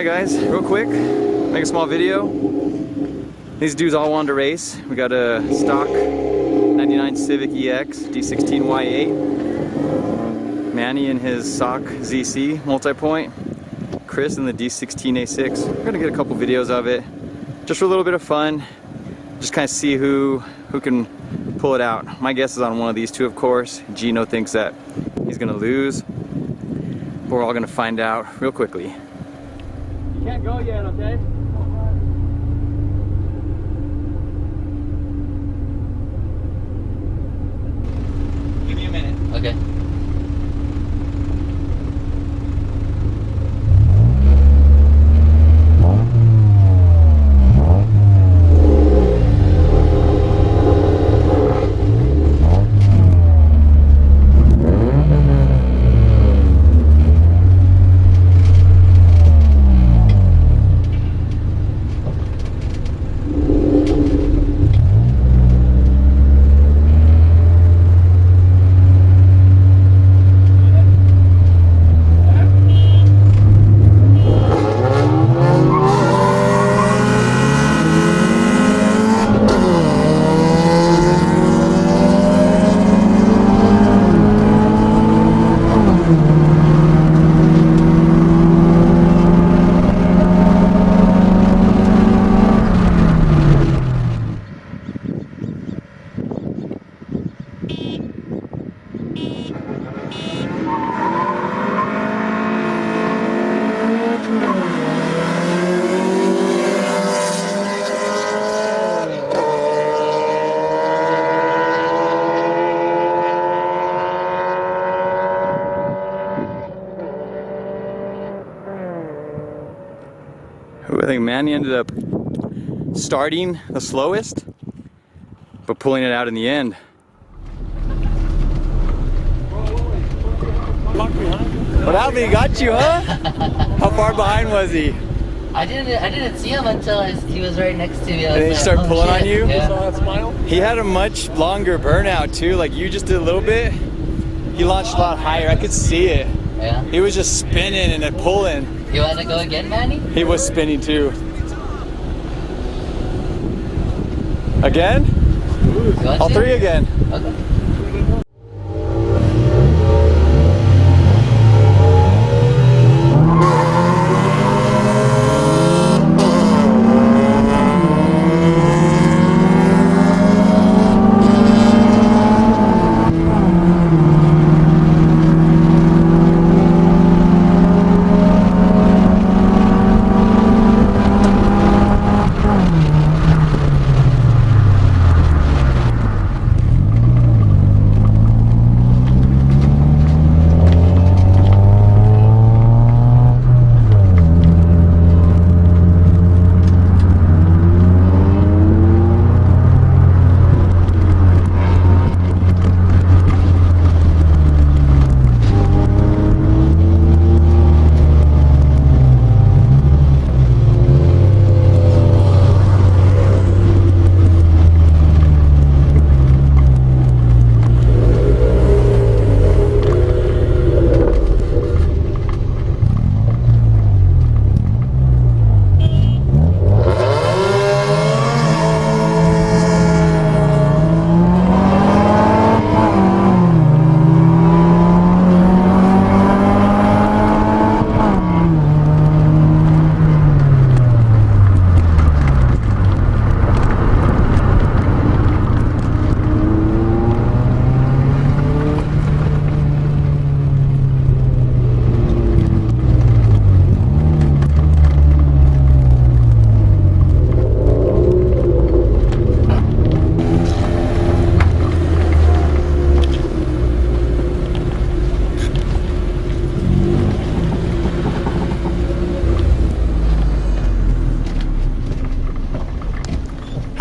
Alright guys, real quick, make a small video. These dudes all wanted to race. We got a stock 99 Civic EX, D16Y8. Manny in his Sohc ZC multi-point. Chris in the D16A6. We're gonna get a couple videos of it, just for a little bit of fun. Just kind of see who can pull it out. My guess is on one of these two, of course. Gino thinks that he's gonna lose. But we're all gonna find out real quickly. You can't go yet, okay? Give me a minute. Okay. I think Manny ended up starting the slowest, but pulling it out in the end. What happened? He got you, huh? How far behind was he? I didn't see him until he was right next to me. And then he started pulling on you? Yeah. Saw that smile? He had a much longer burnout too, like you just did a little bit. He launched a lot higher, I could see it. Yeah. He was just spinning and then pulling. You want to go again, Manny? He was spinning too. Again? You want All to? three again. Okay.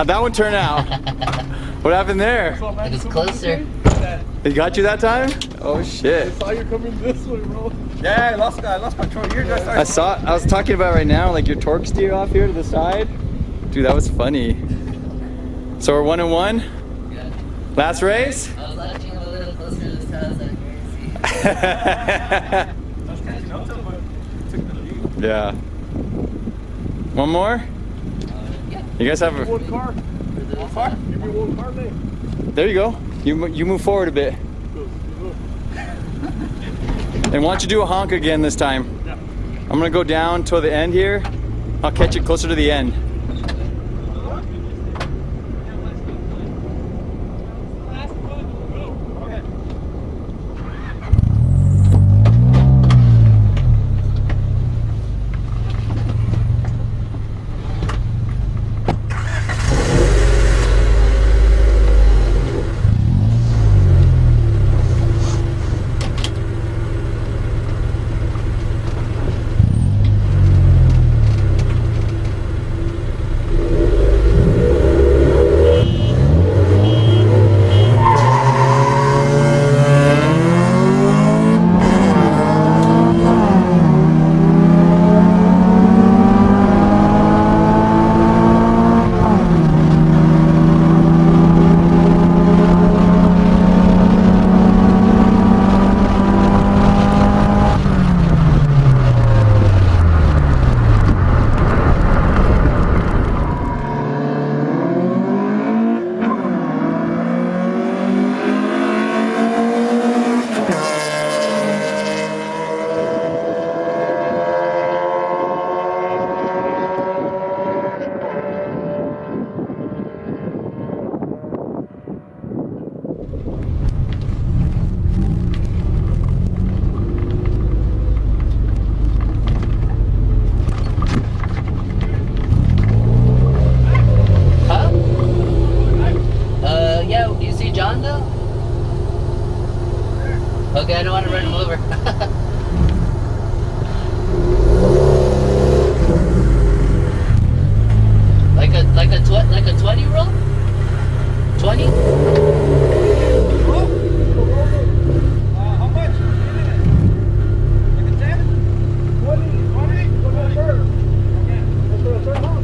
How'd that one turn out? What happened there? It was closer. He got you that time? Oh shit. I saw you coming this way, bro. Yeah, I lost control. You're just I was talking about right now, like your torque steer off here to the side. Dude, that was funny. So we're 1-1? Yeah. Last race? I was watching a little closer this time, so I can see. Yeah. One more? Yeah. You guys have a... One car. One car? Give me one car name. There you go. You move forward a bit. And why don't you do a honk again this time? Yeah. I'm gonna go down to the end here. I'll catch it closer to the end. Huh? Yeah, do you see John though? Okay, I don't want to run him over. like a 20 roll? 20? How much? Like a 10? 20, 20, for the third. Okay. That's for the third one.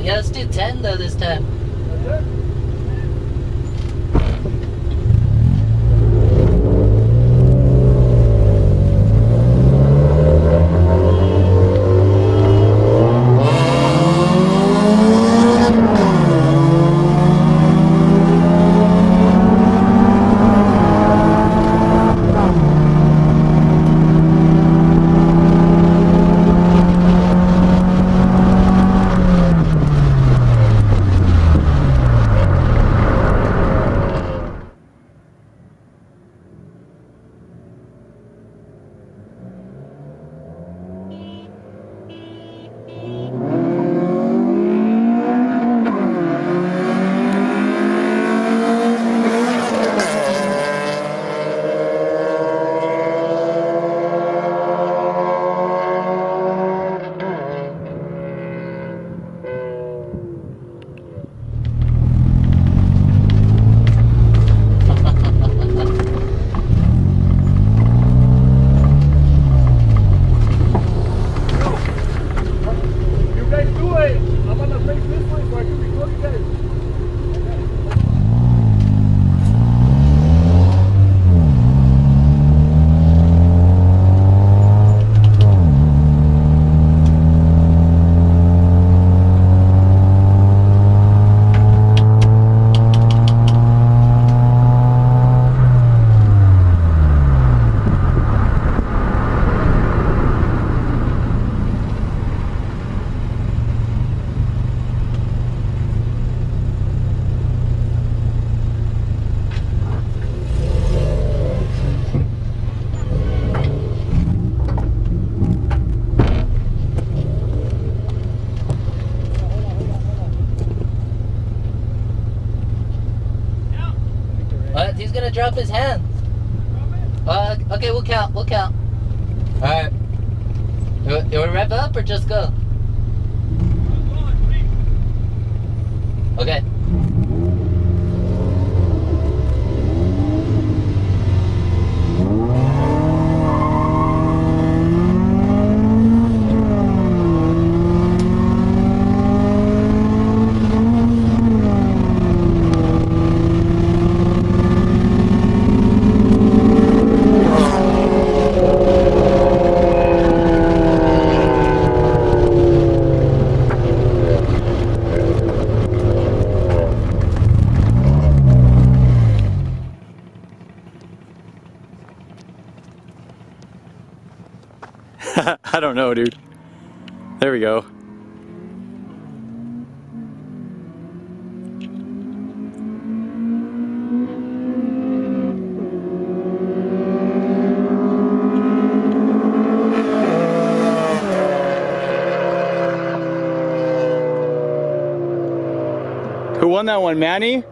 Yeah, let's do 10 though this time. up his hands. Okay, we'll count. We'll count. All right. You want to wrap up or just go? Okay. I don't know, dude. There we go. Who won that one, Manny?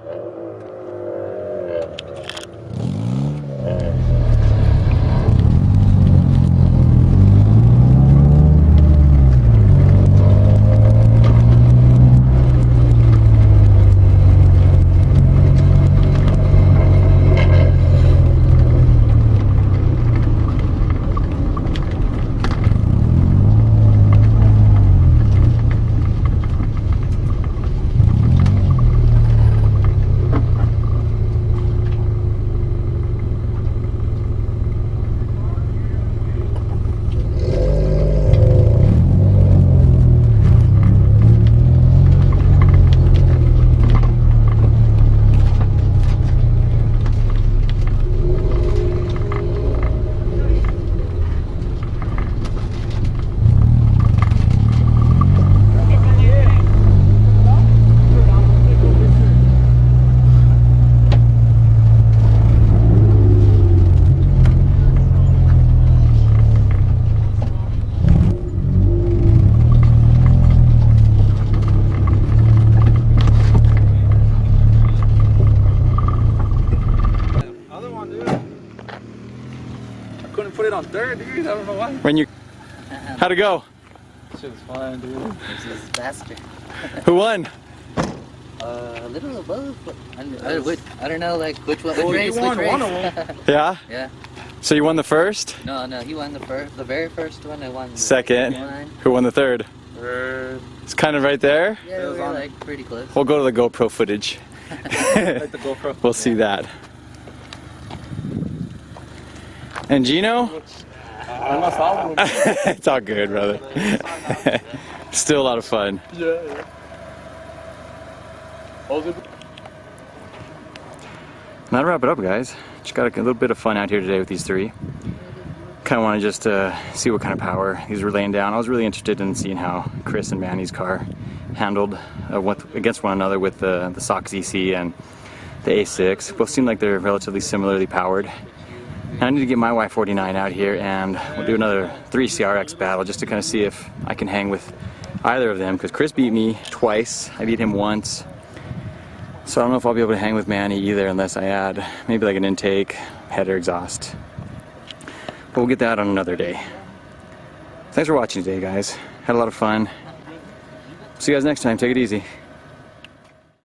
Put it on third, dude. I don't know why. When you... How'd it go? Shit was fine, dude. This is faster. Who won? A little above, but I don't know like which one. Well, Which he race? won Which one race? of them. Yeah? Yeah. So you won the first? No, he won the very first one. I won the Second. one. Who won the third? Third. It's kind of right there. Yeah, It we was were on- like pretty close. We'll go to the GoPro footage. Like the GoPro. We'll see that. And Gino? I must have them. It's all good, brother. Still a lot of fun. Yeah. Now to wrap it up, guys. Just got a little bit of fun out here today with these three. Kind of want to just see what kind of power these were laying down. I was really interested in seeing how Chris and Manny's car handled against one another with the Sohc ZC and the A6. Both seem like they're relatively similarly powered. And I need to get my Y49 out here and we'll do another 3 CRX battle just to kind of see if I can hang with either of them, because Chris beat me twice. I beat him once. So I don't know if I'll be able to hang with Manny either unless I add maybe like an intake, header, exhaust. But we'll get that on another day. Thanks for watching today, guys. Had a lot of fun. See you guys next time. Take it easy.